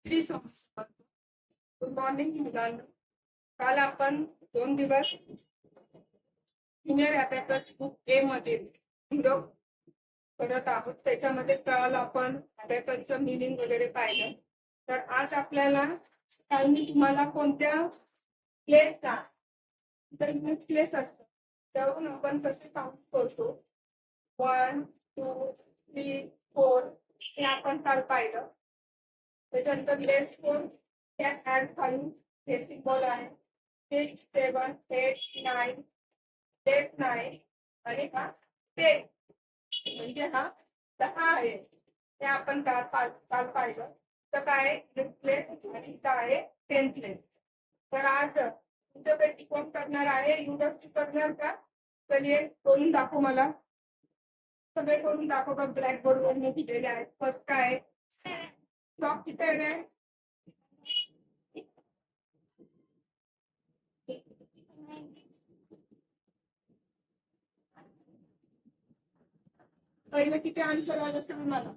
समजतं. Good morning मुलांना. काल आपण 2 दिवस ज्युनियर अबॅकस बुक ए मध्ये व्हिडिओ करत आहोत. त्याच्यामध्ये काल आपण अबॅकसचं मीनिंग वगैरे पाहिलं. तर आज आपल्याला काल मी तुम्हाला कोणत्या प्लेसचा तर युनिट प्लेस असतं त्यावरून आपण कसे काउंट करतो 1 2 3 4 हे आपण काल पाहिलं. त्याच्यानंतर लेस 4 त्यात ऍड 5 हे सिम्बॉल आहे. 6 7 8 9 लेस 9 आणि हा 10 म्हणजे हा 10 आहे. ते आपण काल पाहिलं. तर काय प्लेस आणि काय आहे 10 प्लेस. तर आज तुमच्यापैकी कोण करणार आहे? युनिव्हर्सिटी करणार का? चलिए करून दाखव मला. सगळे करून दाखव बघ. ब्लॅकबोर्ड वर मी दिलेले आहेत. फर्स्ट काय स्टॉप किती आहे? पहिलं किती आन्सर आलं सांग मला.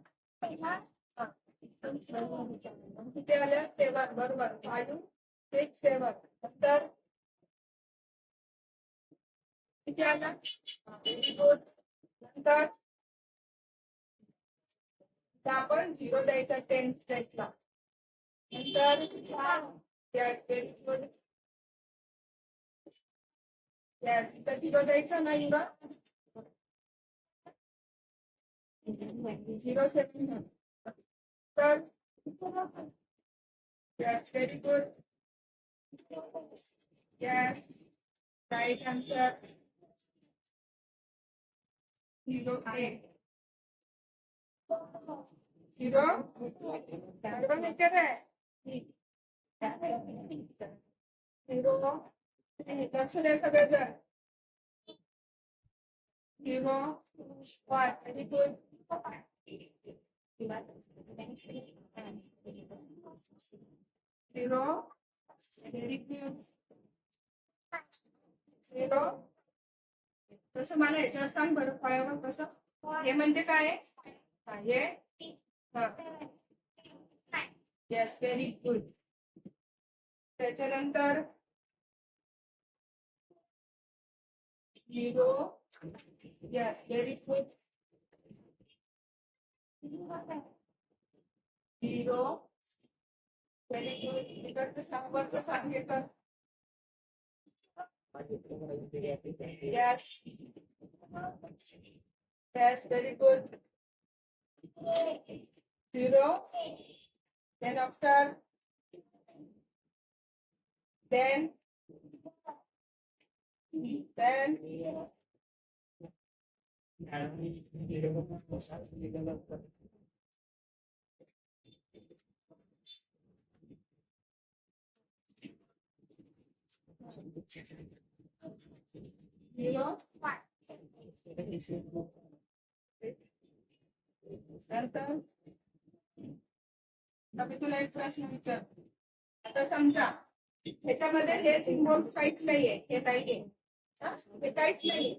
किती आल्या? 7 बरोबर. 5 6 7 नंतर किती आला? Very good. नंतर आपण 0 द्यायचा 10 द्यायचा. नंतर व्हेरी गुड. तर 0 द्यायचा ना युरा 0 7 तर yes very good. Yes, right answer 0 8 0 बरोबर लेटर है 0 लक्ष द्या सगळेजण 0 1 very good. 0 very good. 0 तसं मला याच्यावर सांग बरं फळ्यावर कसं. हे म्हणजे काय आहे? हे येस व्हेरी गुड. त्याच्यानंतर 0 yes very good. 0 very good. इकडचं सांग वरचं सांग हे कर. Yes. Yes, very good. 0. Then after. Then. नंतर मी तुला एक प्रश्न विचारतो. आता समजा ह्याच्यामध्ये हे सिम्बॉल्स काहीच नाहीये. हे नाहीये. हे काहीच नाहीये.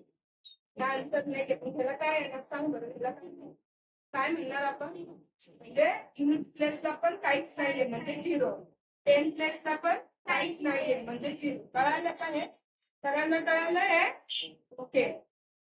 आन्सर नाही पण ह्याला काय येणार सांग बरं. ह्याला काय म्हणणार आपण? म्हणजे युनिट प्लेसला पण काहीच नाहीये म्हणजे 0. 10 प्लेसला पण काहीच नाहीये म्हणजे 0. कळालं का हे? सगळ्यांना कळालं हे? ओके.